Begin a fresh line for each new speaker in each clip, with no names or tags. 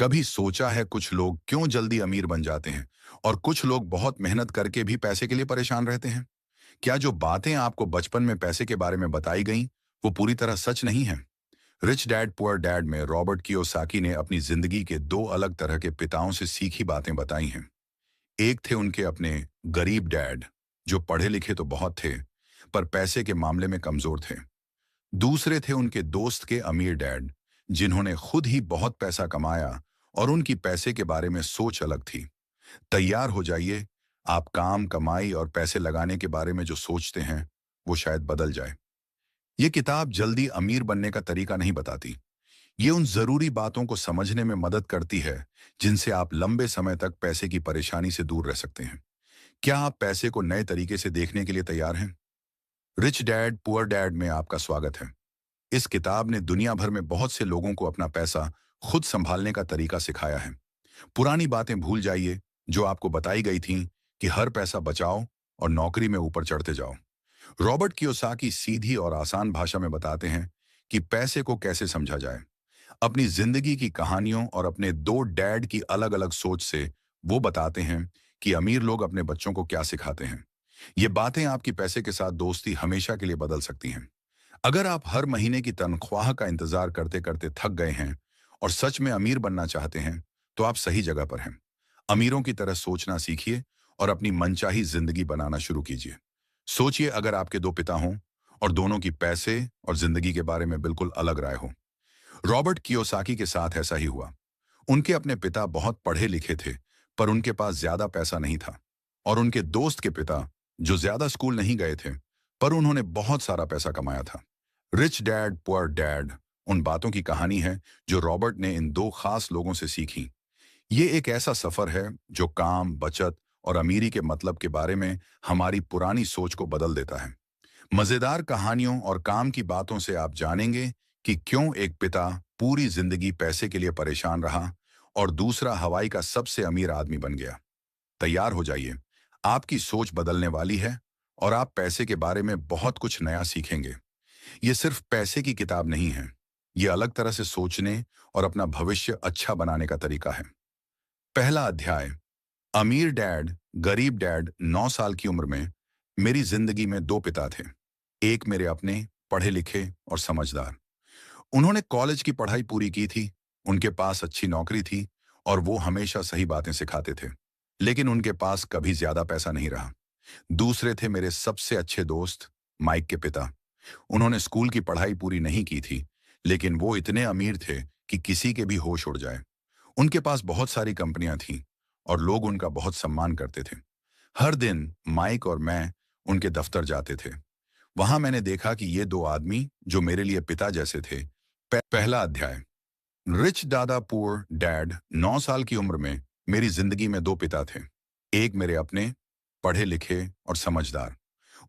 कभी सोचा है कुछ लोग क्यों जल्दी अमीर बन जाते हैं और कुछ लोग बहुत मेहनत करके भी पैसे के लिए परेशान रहते हैं? क्या जो बातें आपको बचपन में पैसे के बारे में बताई गईं, वो पूरी तरह सच नहीं है? रिच डैड पुअर डैड में रॉबर्ट कियोसाकी ने अपनी जिंदगी के दो अलग तरह के पिताओं से सीखी बातें बताई हैं। एक थे उनके अपने गरीब डैड, जो पढ़े लिखे तो बहुत थे, पर पैसे के मामले में कमजोर थे। दूसरे थे उनके दोस्त के अमीर डैड, जिन्होंने खुद ही बहुत पैसा कमाया और उनकी पैसे के बारे में सोच अलग थी। तैयार हो जाइए, आप काम, कमाई और पैसे लगाने के बारे में जो सोचते हैं, वो शायद बदल जाए। ये किताब जल्दी अमीर बनने का तरीका नहीं बताती। ये उन जरूरी बातों को समझने में मदद करती है, जिनसे आप लंबे समय तक पैसे की परेशानी से दूर रह सकते हैं। क्या आप पैसे को नए तरीके से देखने के लिए तैयार हैं? रिच डैड पुअर डैड में आपका स्वागत है। इस किताब ने दुनिया भर में बहुत से लोगों को अपना पैसा खुद संभालने का तरीका सिखाया है। पुरानी बातें भूल जाइए जो आपको बताई गई थीं कि हर पैसा बचाओ और नौकरी में ऊपर चढ़ते जाओ। रॉबर्ट कियोसाकी सीधी और आसान भाषा में बताते हैं कि पैसे को कैसे समझा जाए। अपनी जिंदगी की कहानियों और अपने दो डैड की अलग अलग सोच से वो बताते हैं कि अमीर लोग अपने बच्चों को क्या सिखाते हैं। ये बातें आपकी पैसे के साथ दोस्ती हमेशा के लिए बदल सकती हैं। अगर आप हर महीने की तनख्वाह का इंतजार करते करते थक गए हैं और सच में अमीर बनना चाहते हैं, तो आप सही जगह पर हैं। अमीरों की तरह सोचना सीखिए और अपनी मनचाही जिंदगी बनाना शुरू कीजिए। सोचिए, अगर आपके दो पिता हों और दोनों की पैसे और जिंदगी के बारे में बिल्कुल अलग राय हो। रॉबर्ट कियोसाकी के साथ ऐसा ही हुआ। उनके अपने पिता बहुत पढ़े लिखे थे, पर उनके पास ज्यादा पैसा नहीं था। और उनके दोस्त के पिता, जो ज्यादा स्कूल नहीं गए थे, पर उन्होंने बहुत सारा पैसा कमाया था। रिच डैड पुअर डैड उन बातों की कहानी है जो रॉबर्ट ने इन दो खास लोगों से सीखी। ये एक ऐसा सफर है जो काम, बचत और अमीरी के मतलब के बारे में हमारी पुरानी सोच को बदल देता है। मजेदार कहानियों और काम की बातों से आप जानेंगे कि क्यों एक पिता पूरी जिंदगी पैसे के लिए परेशान रहा और दूसरा हवाई का सबसे अमीर आदमी बन गया। तैयार हो जाइए, आपकी सोच बदलने वाली है और आप पैसे के बारे में बहुत कुछ नया सीखेंगे। ये सिर्फ पैसे की किताब नहीं है, ये अलग तरह से सोचने और अपना भविष्य अच्छा बनाने का तरीका है। पहला अध्याय, अमीर डैड गरीब डैड। 9 साल की उम्र में मेरी जिंदगी में दो पिता थे। एक मेरे अपने, पढ़े लिखे और समझदार। उन्होंने कॉलेज की पढ़ाई पूरी की थी, उनके पास अच्छी नौकरी थी और वो हमेशा सही बातें सिखाते थे। लेकिन उनके पास कभी ज्यादा पैसा नहीं रहा। दूसरे थे मेरे सबसे अच्छे दोस्त, माइक के पिता। उन्होंने स्कूल की पढ़ाई पूरी नहीं की थी, लेकिन वो इतने अमीर थे कि किसी के भी होश उड़ जाए। उनके पास बहुत सारी कंपनियां थीं और लोग उनका बहुत सम्मान करते थे। हर दिन माइक और मैं उनके दफ्तर जाते थे। वहां मैंने देखा कि ये दो आदमी जो मेरे लिए पिता जैसे थे। पहला अध्याय, रिच दादा पुअर डैड। 9 साल की उम्र में मेरी जिंदगी में दो पिता थे। एक मेरे अपने, पढ़े लिखे और समझदार।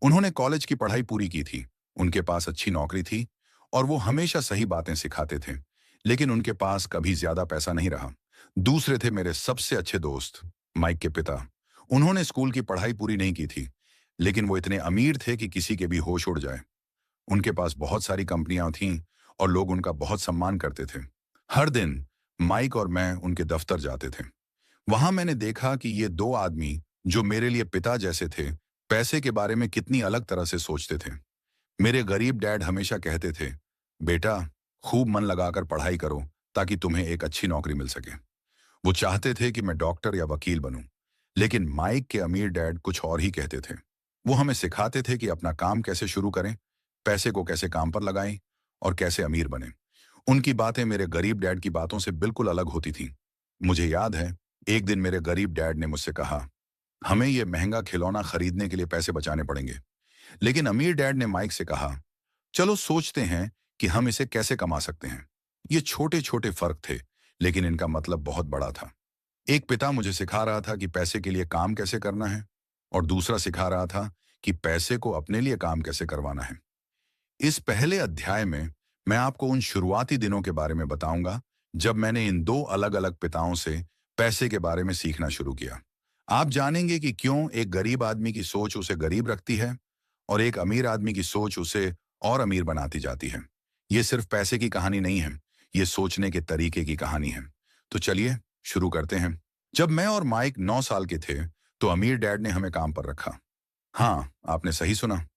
उन्होंने कॉलेज की पढ़ाई पूरी की थी, उनके पास अच्छी नौकरी थी और वो हमेशा सही बातें सिखाते थे। लेकिन उनके पास कभी ज्यादा पैसा नहीं रहा। दूसरे थे मेरे सबसे अच्छे दोस्त, माइक के पिता। उन्होंने स्कूल की पढ़ाई पूरी नहीं की थी, लेकिन वो इतने अमीर थे कि किसी के भी होश उड़ जाए। उनके पास बहुत सारी कंपनियां थीं और लोग उनका बहुत सम्मान करते थे। हर दिन माइक और मैं उनके दफ्तर जाते थे। वहां मैंने देखा कि ये दो आदमी जो मेरे लिए पिता जैसे थे, पैसे के बारे में कितनी अलग तरह से सोचते थे। मेरे गरीब डैड हमेशा कहते थे, बेटा, खूब मन लगाकर पढ़ाई करो ताकि तुम्हें एक अच्छी नौकरी मिल सके। वो चाहते थे कि मैं डॉक्टर या वकील बनूं। लेकिन माइक के अमीर डैड कुछ और ही कहते थे। वो हमें सिखाते थे कि अपना काम कैसे शुरू करें, पैसे को कैसे काम पर लगाएं और कैसे अमीर बने। उनकी बातें मेरे गरीब डैड की बातों से बिल्कुल अलग होती थीं। मुझे याद है, एक दिन मेरे गरीब डैड ने मुझसे कहा, हमें ये महंगा खिलौना खरीदने के लिए पैसे बचाने पड़ेंगे। लेकिन अमीर डैड ने माइक से कहा, चलो सोचते हैं कि हम इसे कैसे कमा सकते हैं। ये छोटे छोटे फर्क थे, लेकिन इनका मतलब बहुत बड़ा था। एक पिता मुझे सिखा रहा था कि पैसे के लिए काम कैसे करना है और दूसरा सिखा रहा था कि पैसे को अपने लिए काम कैसे करवाना है। इस पहले अध्याय में मैं आपको उन शुरुआती दिनों के बारे में बताऊंगा जब मैंने इन दो अलग अलग पिताओं से पैसे के बारे में सीखना शुरू किया। आप जानेंगे कि क्यों एक गरीब आदमी की सोच उसे गरीब रखती है और एक अमीर आदमी की सोच उसे और अमीर बनाती जाती है। ये सिर्फ पैसे की कहानी नहीं है, ये सोचने के तरीके की कहानी है। तो चलिए शुरू करते हैं। जब मैं और माइक 9 साल के थे, तो अमीर डैड ने हमें काम पर रखा। हाँ, आपने सही सुना।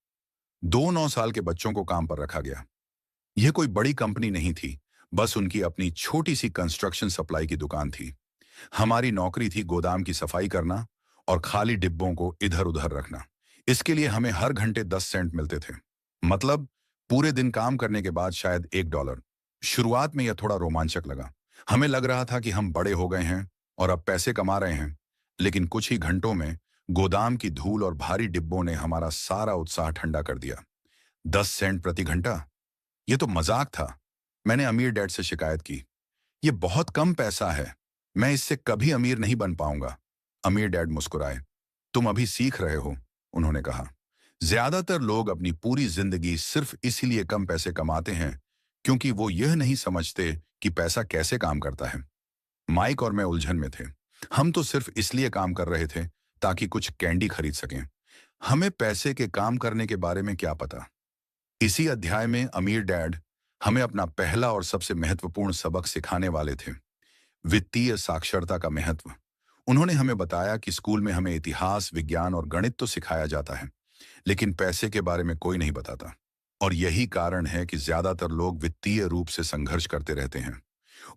2 9 साल के बच्चों को काम पर रखा गया। यह कोई बड़ी कंपनी नहीं थी, बस उनकी अपनी छोटी सी कंस्ट्रक्शन सप्लाई की दुकान थी। हमारी नौकरी थी गोदाम की सफाई करना और खाली डिब्बों को इधर उधर रखना। इसके लिए हमें हर घंटे 10 सेंट मिलते थे। मतलब पूरे दिन काम करने के बाद शायद $1। शुरुआत में यह थोड़ा रोमांचक लगा। हमें लग रहा था कि हम बड़े हो गए हैं और अब पैसे कमा रहे हैं। लेकिन कुछ ही घंटों में गोदाम की धूल और भारी डिब्बों ने हमारा सारा उत्साह ठंडा कर दिया। 10 सेंट प्रति घंटा, ये तो मजाक था। मैंने अमीर डैड से शिकायत की। ये बहुत कम पैसा है, मैं इससे कभी अमीर नहीं बन पाऊंगा। अमीर डैड मुस्कुराए। तुम अभी सीख रहे हो, उन्होंने कहा। ज्यादातर लोग अपनी पूरी जिंदगी सिर्फ इसीलिए कम पैसे कमाते हैं क्योंकि वो यह नहीं समझते कि पैसा कैसे काम करता है। माइक और मैं उलझन में थे। हम तो सिर्फ इसलिए काम कर रहे थे ताकि कुछ कैंडी खरीद सकें। हमें पैसे के काम करने के बारे में क्या पता। इसी अध्याय में अमीर डैड हमें अपना पहला और सबसे महत्वपूर्ण सबक सिखाने वाले थे, वित्तीय साक्षरता का महत्व। उन्होंने हमें बताया कि स्कूल में हमें इतिहास, विज्ञान और गणित तो सिखाया जाता है, लेकिन पैसे के बारे में कोई नहीं बताता। और यही कारण है कि ज्यादातर लोग वित्तीय रूप से संघर्ष करते रहते हैं।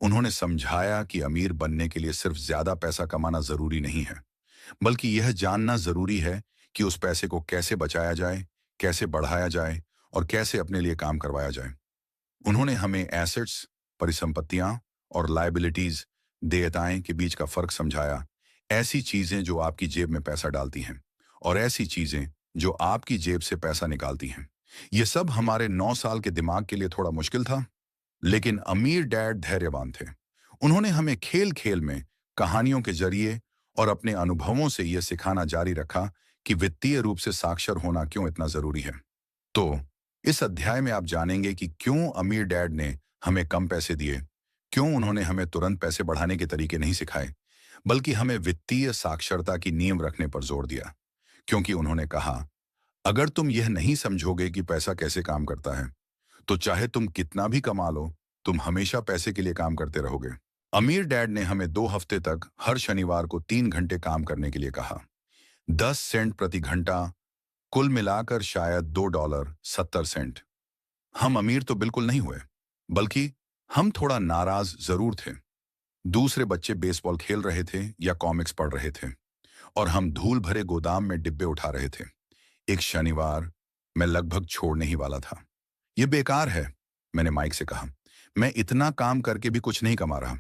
उन्होंने समझाया कि अमीर बनने के लिए सिर्फ ज्यादा पैसा कमाना जरूरी नहीं है, बल्कि यह जानना जरूरी है कि उस पैसे को कैसे बचाया जाए, कैसे बढ़ाया जाए और कैसे अपने लिए काम करवाया जाए। उन्होंने हमें एसेट्स, परिसंपत्तियां और लायबिलिटीज, देयताएं के बीच का फर्क समझाया। ऐसी चीजें जो आपकी जेब में पैसा डालती हैं और ऐसी चीजें जो आपकी जेब से पैसा निकालती हैं। ये सब हमारे 9 साल के दिमाग के लिए थोड़ा मुश्किल था, लेकिन अमीर डैड धैर्यवान थे। उन्होंने हमें खेल खेल में, कहानियों के जरिए और अपने अनुभवों से यह सिखाना जारी रखा कि वित्तीय रूप से साक्षर होना क्यों इतना जरूरी है। तो इस अध्याय में आप जानेंगे कि क्यों अमीर डैड ने हमें कम पैसे दिए, क्यों उन्होंने हमें तुरंत पैसे बढ़ाने के तरीके नहीं सिखाए, बल्कि हमें वित्तीय साक्षरता की नींव रखने पर जोर दिया। क्योंकि उन्होंने कहा, अगर तुम यह नहीं समझोगे कि पैसा कैसे काम करता है, तो चाहे तुम कितना भी कमा लो, तुम हमेशा पैसे के लिए काम करते रहोगे। अमीर डैड ने हमें 2 हफ्ते तक हर शनिवार को 3 घंटे काम करने के लिए कहा। 10 सेंट प्रति घंटा, कुल मिलाकर शायद $2.70। हम अमीर तो बिल्कुल नहीं हुए, बल्कि हम थोड़ा नाराज जरूर थे। दूसरे बच्चे बेसबॉल खेल रहे थे या कॉमिक्स पढ़ रहे थे और हम धूल भरे गोदाम में डिब्बे उठा रहे थे। एक शनिवार मैं लगभग छोड़ने ही वाला था। यह बेकार है, मैंने माइक से कहा। मैं इतना काम करके भी कुछ नहीं कमा रहा।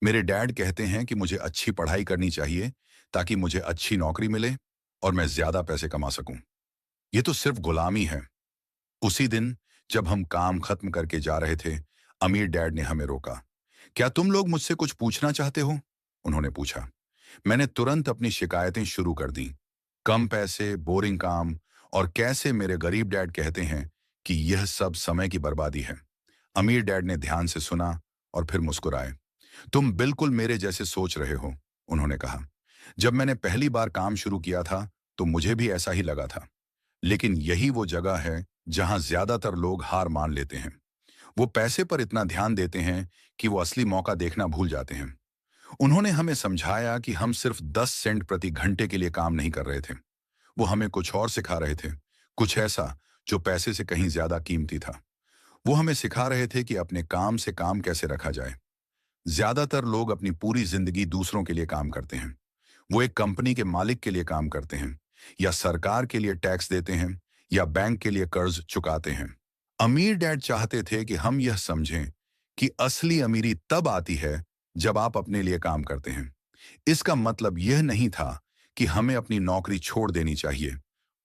मेरे डैड कहते हैं कि मुझे अच्छी पढ़ाई करनी चाहिए ताकि मुझे अच्छी नौकरी मिले और मैं ज्यादा पैसे कमा सकूं। ये तो सिर्फ गुलामी है। उसी दिन जब हम काम खत्म करके जा रहे थे, अमीर डैड ने हमें रोका। क्या तुम लोग मुझसे कुछ पूछना चाहते हो, उन्होंने पूछा। मैंने तुरंत अपनी शिकायतें शुरू कर दी। कम पैसे, बोरिंग काम और कैसे मेरे गरीब डैड कहते हैं कि यह सब समय की बर्बादी है। अमीर डैड ने ध्यान से सुना और फिर मुस्कुराए। तुम बिल्कुल मेरे जैसे सोच रहे हो, उन्होंने कहा। जब मैंने पहली बार काम शुरू किया था तो मुझे भी ऐसा ही लगा था। लेकिन यही वो जगह है जहां ज्यादातर लोग हार मान लेते हैं। वो पैसे पर इतना ध्यान देते हैं कि वो असली मौका देखना भूल जाते हैं। उन्होंने हमें समझाया कि हम सिर्फ 10 सेंट प्रति घंटे के लिए काम नहीं कर रहे थे। वो हमें कुछ और सिखा रहे थे, कुछ ऐसा जो पैसे से कहीं ज्यादा कीमती था। वो हमें सिखा रहे थे कि अपने काम से काम कैसे रखा जाए। ज्यादातर लोग अपनी पूरी जिंदगी दूसरों के लिए काम करते हैं। वो एक कंपनी के मालिक के लिए काम करते हैं, या सरकार के लिए टैक्स देते हैं, या बैंक के लिए कर्ज चुकाते हैं। अमीर डैड चाहते थे कि हम यह समझें कि असली अमीरी तब आती है जब आप अपने लिए काम करते हैं। इसका मतलब यह नहीं था कि हमें अपनी नौकरी छोड़ देनी चाहिए।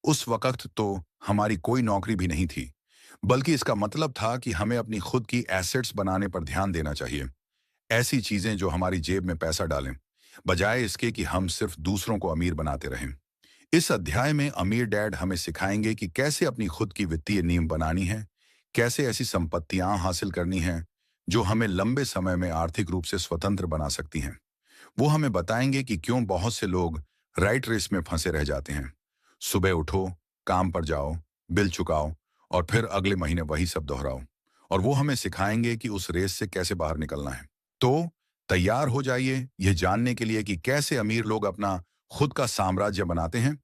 उस वक्त तो हमारी कोई नौकरी भी नहीं थी। बल्कि इसका मतलब था कि हमें अपनी खुद की एसेट्स बनाने पर ध्यान देना चाहिए। ऐसी चीजें जो हमारी जेब में पैसा डालें, बजाय इसके कि हम सिर्फ दूसरों को अमीर बनाते रहें। इस अध्याय में अमीर डैड हमें सिखाएंगे कि कैसे अपनी खुद की वित्तीय नींव बनानी है, कैसे ऐसी संपत्तियां हासिल करनी है जो हमें लंबे समय में आर्थिक रूप से स्वतंत्र बना सकती हैं। वो हमें बताएंगे कि क्यों बहुत से लोग राइट रेस में फंसे रह जाते हैं। सुबह उठो, काम पर जाओ, बिल चुकाओ और फिर अगले महीने वही सब दोहराओ। और वो हमें सिखाएंगे कि उस रेस से कैसे बाहर निकलना है। तो तैयार हो जाइए यह जानने के लिए कि कैसे अमीर लोग अपना खुद का साम्राज्य बनाते हैं,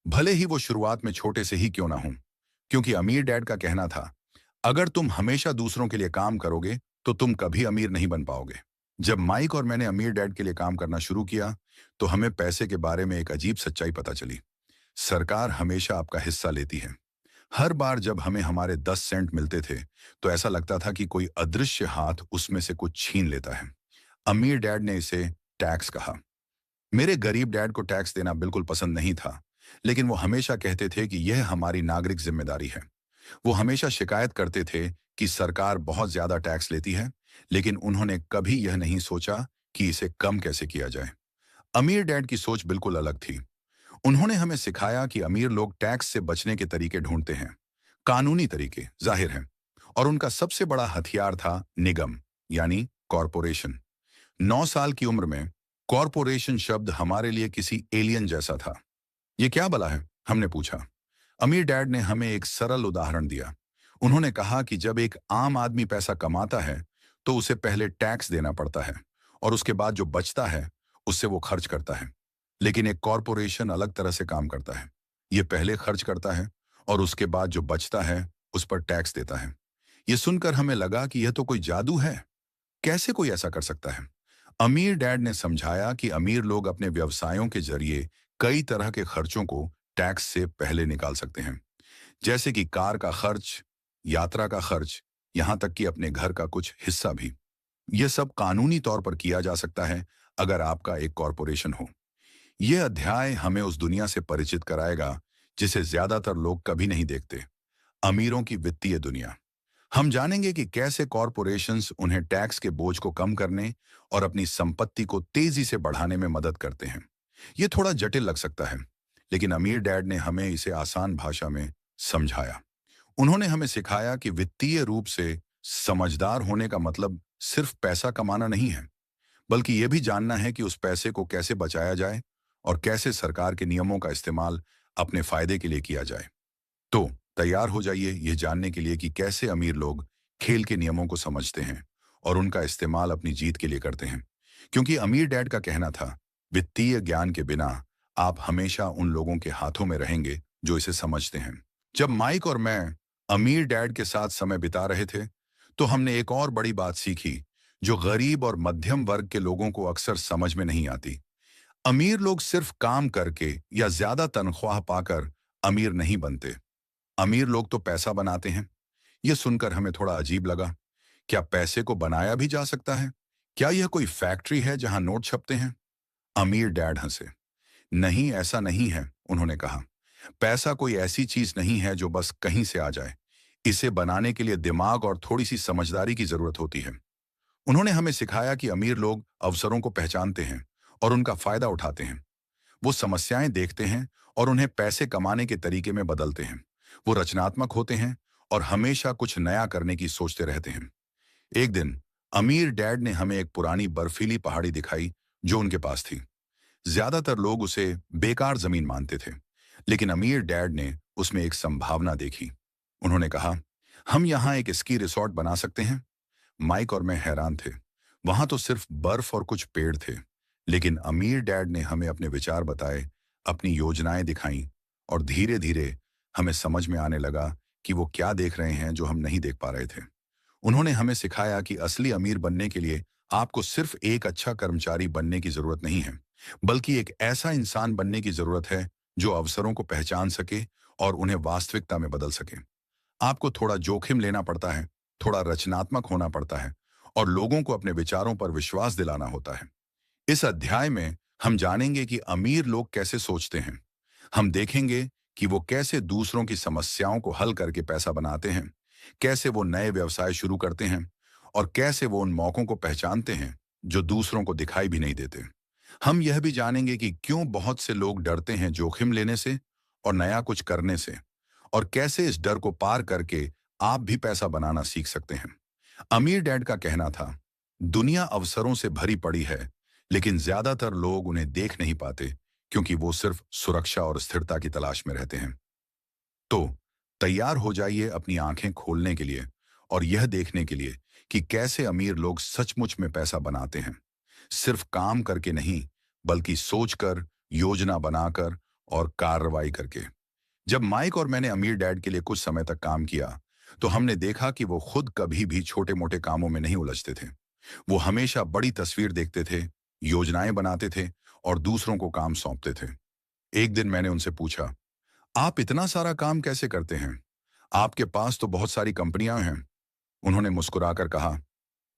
भले ही वो शुरुआत में छोटे से ही क्यों ना हो। क्योंकि अमीर डैड का कहना था, अगर तुम हमेशा दूसरों के लिए काम करोगे तो तुम कभी अमीर नहीं बन पाओगे। जब माइक और मैंने अमीर डैड के लिए काम करना शुरू किया तो हमें पैसे के बारे में एक अजीब सच्चाई पता चली। सरकार हमेशा आपका हिस्सा लेती है। हर बार जब हमें हमारे 10 सेंट मिलते थे तो ऐसा लगता था कि कोई अदृश्य हाथ उसमें से कुछ छीन लेता है। अमीर डैड ने इसे टैक्स कहा। मेरे गरीब डैड को टैक्स देना बिल्कुल पसंद नहीं था, लेकिन वो हमेशा कहते थे कि यह हमारी नागरिक जिम्मेदारी है। वो हमेशा शिकायत करते थे कि सरकार बहुत ज्यादा टैक्स लेती है, लेकिन उन्होंने कभी यह नहीं सोचा कि इसे कम कैसे किया जाए। अमीर डैड की सोच बिल्कुल अलग थी। उन्होंने हमें सिखाया कि अमीर लोग टैक्स से बचने के तरीके ढूंढते हैं, कानूनी तरीके, जाहिर है। और उनका सबसे बड़ा हथियार था निगम, यानी कॉरपोरेशन। 9 साल की उम्र में कॉरपोरेशन शब्द हमारे लिए किसी एलियन जैसा था। ये क्या भला है, हमने पूछा। अमीर डैड ने हमें एक सरल उदाहरण दिया। उन्होंने कहा कि जब एक आम आदमी पैसा कमाता है तो उसे पहले टैक्स देना पड़ता है और उसके बाद जो बचता है उससे वो खर्च करता है। लेकिन एक कॉरपोरेशन अलग तरह से काम करता है। ये पहले खर्च करता है और उसके बाद जो बचता है उस पर टैक्स देता है। ये सुनकर हमें लगा कि यह तो कोई जादू है। कैसे कोई ऐसा कर सकता है? अमीर डैड ने समझाया कि अमीर लोग अपने व्यवसायों के जरिए कई तरह के खर्चों को टैक्स से पहले निकाल सकते हैं, जैसे कि कार का खर्च, यात्रा का खर्च, यहां तक कि अपने घर का कुछ हिस्सा भी। यह सब कानूनी तौर पर किया जा सकता है अगर आपका एक कॉरपोरेशन हो। यह अध्याय हमें उस दुनिया से परिचित कराएगा जिसे ज्यादातर लोग कभी नहीं देखते, अमीरों की वित्तीय दुनिया। हम जानेंगे कि कैसे कॉरपोरेशंस उन्हें टैक्स के बोझ को कम करने और अपनी संपत्ति को तेजी से बढ़ाने में मदद करते हैं। ये थोड़ा जटिल लग सकता है, लेकिन अमीर डैड ने हमें इसे आसान भाषा में समझाया। उन्होंने हमें सिखाया कि वित्तीय रूप से समझदार होने का मतलब सिर्फ पैसा कमाना नहीं है, बल्कि यह भी जानना है कि उस पैसे को कैसे बचाया जाए और कैसे सरकार के नियमों का इस्तेमाल अपने फायदे के लिए किया जाए। तो तैयार हो जाइए यह जानने के लिए कि कैसे अमीर लोग खेल के नियमों को समझते हैं और उनका इस्तेमाल अपनी जीत के लिए करते हैं। क्योंकि अमीर डैड का कहना था, वित्तीय ज्ञान के बिना आप हमेशा उन लोगों के हाथों में रहेंगे जो इसे समझते हैं। जब माइक और मैं अमीर डैड के साथ समय बिता रहे थे तो हमने एक और बड़ी बात सीखी जो गरीब और मध्यम वर्ग के लोगों को अक्सर समझ में नहीं आती। अमीर लोग सिर्फ काम करके या ज्यादा तनख्वाह पाकर अमीर नहीं बनते। अमीर लोग तो पैसा बनाते हैं। यह सुनकर हमें थोड़ा अजीब लगा। क्या पैसे को बनाया भी जा सकता है? क्या यह कोई फैक्ट्री है जहां नोट छपते हैं? अमीर डैड हंसे। नहीं, ऐसा नहीं है, उन्होंने कहा। पैसा कोई ऐसी चीज नहीं है जो बस कहीं से आ जाए। इसे बनाने के लिए दिमाग और थोड़ी सी समझदारी की जरूरत होती है। उन्होंने हमें सिखाया कि अमीर लोग अवसरों को पहचानते हैं और उनका फायदा उठाते हैं। वो समस्याएं देखते हैं और उन्हें पैसे कमाने के तरीके में बदलते हैं। वो रचनात्मक होते हैं और हमेशा कुछ नया करने की सोचते रहते हैं। एक दिन अमीर डैड ने हमें एक पुरानी बर्फीली पहाड़ी दिखाई जो उनके पास थी। ज्यादातर लोग उसे बेकार जमीन मानते थे, लेकिन अमीर डैड ने उसमें एक संभावना देखी। उन्होंने कहा, हम यहाँ एक स्की रिसॉर्ट बना सकते हैं। माइक और मैं हैरान थे। वहां तो सिर्फ बर्फ और कुछ पेड़ थे, लेकिन अमीर डैड ने हमें अपने विचार बताए, अपनी योजनाएं दिखाई और धीरे धीरे हमें समझ में आने लगा कि वो क्या देख रहे हैं जो हम नहीं देख पा रहे थे। उन्होंने हमें सिखाया कि असली अमीर बनने के लिए आपको सिर्फ एक अच्छा कर्मचारी बनने की जरूरत नहीं है, बल्कि एक ऐसा इंसान बनने की जरूरत है जो अवसरों को पहचान सके और उन्हें वास्तविकता में बदल सके। आपको थोड़ा जोखिम लेना पड़ता है, थोड़ा रचनात्मक होना पड़ता है और लोगों को अपने विचारों पर विश्वास दिलाना होता है। इस अध्याय में हम जानेंगे कि अमीर लोग कैसे सोचते हैं। हम देखेंगे कि वो कैसे दूसरों की समस्याओं को हल करके पैसा बनाते हैं, कैसे वो नए व्यवसाय शुरू करते हैं और कैसे वो उन मौकों को पहचानते हैं जो दूसरों को दिखाई भी नहीं देते। हम यह भी जानेंगे कि क्यों बहुत से लोग डरते हैं जोखिम लेने से और नया कुछ करने से, और कैसे इस डर को पार करके आप भी पैसा बनाना सीख सकते हैं। अमीर डैड का कहना था, दुनिया अवसरों से भरी पड़ी है, लेकिन ज्यादातर लोग उन्हें देख नहीं पाते क्योंकि वो सिर्फ सुरक्षा और स्थिरता की तलाश में रहते हैं। तो तैयार हो जाइए अपनी आंखें खोलने के लिए और यह देखने के लिए कि कैसे अमीर लोग सचमुच में पैसा बनाते हैं। सिर्फ काम करके नहीं, बल्कि सोचकर, योजना बनाकर और कार्रवाई करके। जब माइक और मैंने अमीर डैड के लिए कुछ समय तक काम किया, तो हमने देखा कि वो खुद कभी भी छोटे-मोटे कामों में नहीं उलझते थे। वो हमेशा बड़ी तस्वीर देखते थे, योजनाएं बनाते थे और दूसरों को काम सौंपते थे। एक दिन मैंने उनसे पूछा, आप इतना सारा काम कैसे करते हैं? आपके पास तो बहुत सारी कंपनियां हैं। उन्होंने मुस्कुराकर कहा,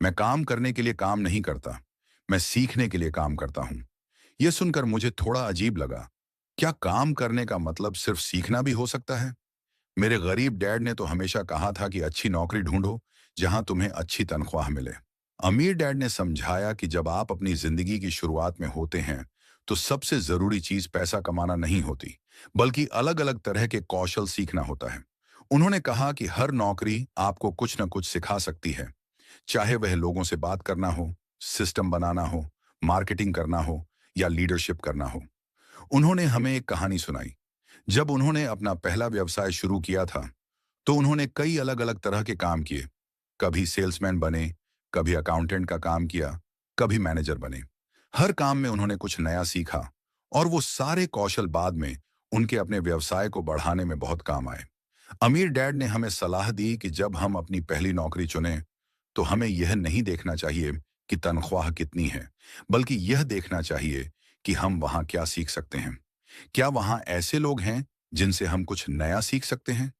मैं काम करने के लिए काम नहीं करता, मैं सीखने के लिए काम करता हूं। यह सुनकर मुझे थोड़ा अजीब लगा। क्या काम करने का मतलब सिर्फ सीखना भी हो सकता है? मेरे गरीब डैड ने तो हमेशा कहा था कि अच्छी नौकरी ढूंढो, जहां तुम्हें अच्छी तनख्वाह मिले। अमीर डैड ने समझाया कि जब आप अपनी जिंदगी की शुरुआत में होते हैं, तो सबसे जरूरी चीज पैसा कमाना नहीं होती, बल्कि अलग अलग तरह के कौशल सीखना होता है। उन्होंने कहा कि हर नौकरी आपको कुछ न कुछ सिखा सकती है, चाहे वह लोगों से बात करना हो, सिस्टम बनाना हो, मार्केटिंग करना हो या लीडरशिप करना हो। उन्होंने हमें एक कहानी सुनाई। जब उन्होंने अपना पहला व्यवसाय शुरू किया था, तो उन्होंने कई अलग अलग तरह के काम किए। कभी सेल्समैन बने, कभी अकाउंटेंट का काम किया, कभी मैनेजर बने। हर काम में उन्होंने कुछ नया सीखा और वो सारे कौशल बाद में उनके अपने व्यवसाय को बढ़ाने में बहुत काम आए। अमीर डैड ने हमें सलाह दी कि जब हम अपनी पहली नौकरी चुनें, तो हमें यह नहीं देखना चाहिए कि तनख्वाह कितनी है, बल्कि यह देखना चाहिए कि हम वहां क्या सीख सकते हैं। क्या वहां ऐसे लोग हैं जिनसे हम कुछ नया सीख सकते हैं?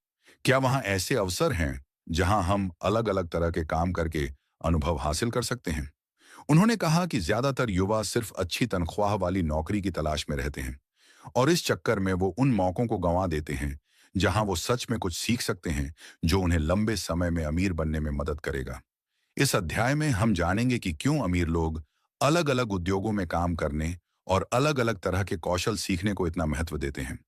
क्या वहां ऐसे अवसर हैं जहां हम अलग अलग तरह के काम करके अनुभव हासिल कर सकते हैं? उन्होंने कहा कि ज्यादातर युवा सिर्फ अच्छी तनख्वाह वाली नौकरी की तलाश में रहते हैं और इस चक्कर में वो उन मौकों को गंवा देते हैं जहां वो सच में कुछ सीख सकते हैं, जो उन्हें लंबे समय में अमीर बनने में मदद करेगा। इस अध्याय में हम जानेंगे कि क्यों अमीर लोग अलग अलग उद्योगों में काम करने और अलग अलग तरह के कौशल सीखने को इतना महत्व देते हैं।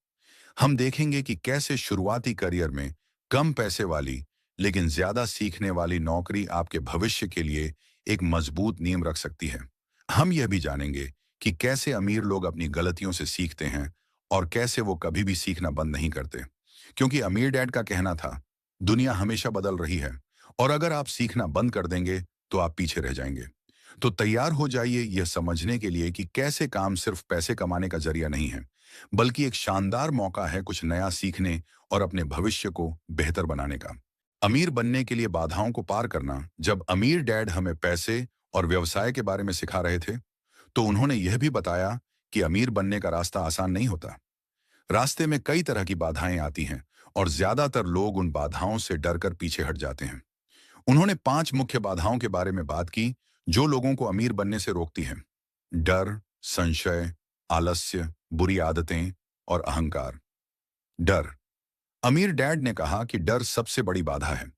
हम देखेंगे कि कैसे शुरुआती करियर में कम पैसे वाली लेकिन ज्यादा सीखने वाली नौकरी आपके भविष्य के लिए एक मजबूत नींव रख सकती है। हम यह भी जानेंगे कि कैसे अमीर लोग अपनी गलतियों से सीखते हैं और कैसे वो कभी भी सीखना बंद नहीं करते, क्योंकि अमीर डैड का कहना था, दुनिया हमेशा बदल रही है और अगर आप सीखना बंद कर देंगे तो आप पीछे रह जाएंगे। तो तैयार हो जाइए यह समझने के लिए कि कैसे काम सिर्फ पैसे कमाने का जरिया नहीं है, बल्कि एक शानदार मौका है कुछ नया सीखने और अपने भविष्य को बेहतर बनाने का। अमीर बनने के लिए बाधाओं को पार करना। जब अमीर डैड हमें पैसे और व्यवसाय के बारे में सिखा रहे थे, तो उन्होंने यह भी बताया कि अमीर बनने का रास्ता आसान नहीं होता। रास्ते में कई तरह की बाधाएं आती हैं और ज्यादातर लोग उन बाधाओं से डरकर पीछे हट जाते हैं। उन्होंने 5 मुख्य बाधाओं के बारे में बात की जो लोगों को अमीर बनने से रोकती हैं। डर, संशय, आलस्य, बुरी आदतें और अहंकार। डर। अमीर डैड ने कहा कि डर सबसे बड़ी बाधा है।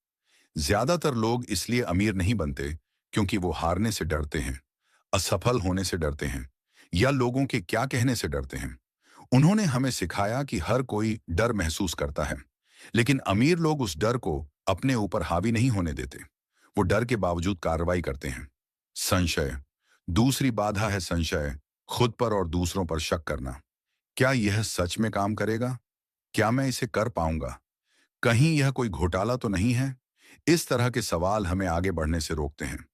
ज्यादातर लोग इसलिए अमीर नहीं बनते क्योंकि वो हारने से डरते हैं, असफल होने से डरते हैं या लोगों के क्या कहने से डरते हैं। उन्होंने हमें सिखाया कि हर कोई डर महसूस करता है, लेकिन अमीर लोग उस डर को अपने ऊपर हावी नहीं होने देते। वो डर के बावजूद कार्रवाई करते हैं। संशय। दूसरी बाधा है संशय, खुद पर और दूसरों पर शक करना। क्या यह सच में काम करेगा? क्या मैं इसे कर पाऊंगा? कहीं यह कोई घोटाला तो नहीं है? इस तरह के सवाल हमें आगे बढ़ने से रोकते हैं।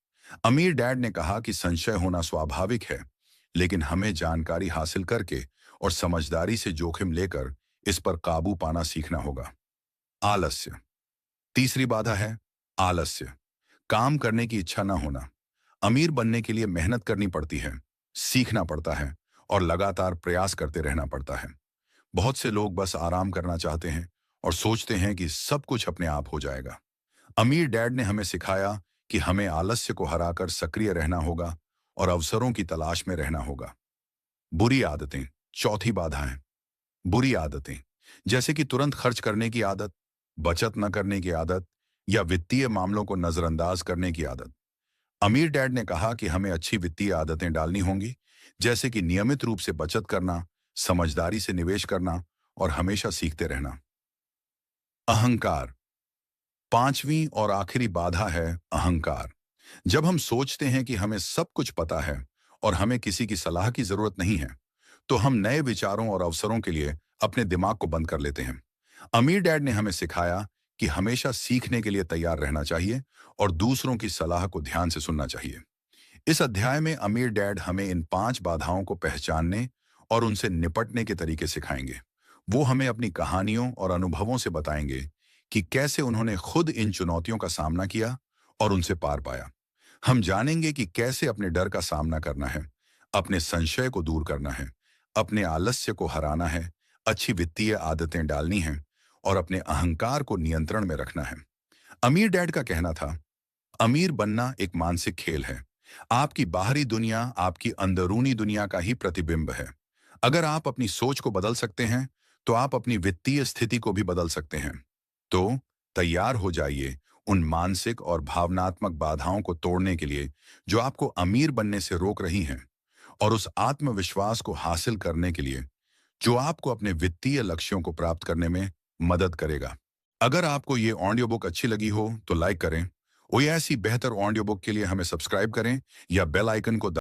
अमीर डैड ने कहा कि संशय होना स्वाभाविक है, लेकिन हमें जानकारी हासिल करके और समझदारी से जोखिम लेकर इस पर काबू पाना सीखना होगा। आलस्य। तीसरी बाधा है आलस्य, काम करने की इच्छा न होना। अमीर बनने के लिए मेहनत करनी पड़ती है, सीखना पड़ता है और लगातार प्रयास करते रहना पड़ता है। बहुत से लोग बस आराम करना चाहते हैं और सोचते हैं कि सब कुछ अपने आप हो जाएगा। अमीर डैड ने हमें सिखाया कि हमें आलस्य को हराकर सक्रिय रहना होगा और अवसरों की तलाश में रहना होगा। बुरी आदतें। चौथी बाधा है बुरी आदतें, जैसे कि तुरंत खर्च करने की आदत, बचत न करने की आदत या वित्तीय मामलों को नजरअंदाज करने की आदत। अमीर डैड ने कहा कि हमें अच्छी वित्तीय आदतें डालनी होंगी, जैसे कि नियमित रूप से बचत करना, समझदारी से निवेश करना और हमेशा सीखते रहना। अहंकार। पांचवी और आखिरी बाधा है अहंकार। जब हम सोचते हैं कि हमें सब कुछ पता है और हमें किसी की सलाह की जरूरत नहीं है, तो हम नए विचारों और अवसरों के लिए अपने दिमाग को बंद कर लेते हैं। अमीर डैड ने हमें सिखाया कि हमेशा सीखने के लिए तैयार रहना चाहिए और दूसरों की सलाह को ध्यान से सुनना चाहिए। इस अध्याय में अमीर डैड हमें इन 5 बाधाओं को पहचानने और उनसे निपटने के तरीके सिखाएंगे। वो हमें अपनी कहानियों और अनुभवों से बताएंगे कि कैसे उन्होंने खुद इन चुनौतियों का सामना किया और उनसे पार पाया। हम जानेंगे कि कैसे अपने डर का सामना करना है, अपने संशय को दूर करना है, अपने आलस्य को हराना है, अच्छी वित्तीय आदतें डालनी हैं और अपने अहंकार को नियंत्रण में रखना है। अमीर डैड का कहना था, अमीर बनना एक मानसिक खेल है। आपकी बाहरी दुनिया आपकी अंदरूनी दुनिया का ही प्रतिबिंब है। अगर आप अपनी सोच को बदल सकते हैं, तो आप अपनी वित्तीय स्थिति को भी बदल सकते हैं। तो तैयार हो जाइए उन मानसिक और भावनात्मक बाधाओं को तोड़ने के लिए जो आपको अमीर बनने से रोक रही हैं, और उस आत्मविश्वास को हासिल करने के लिए जो आपको अपने वित्तीय लक्ष्यों को प्राप्त करने में मदद करेगा। अगर आपको ये ऑडियो बुक अच्छी लगी हो तो लाइक करें। कोई ऐसी बेहतर ऑडियो बुक के लिए हमें सब्सक्राइब करें या बेल आइकन को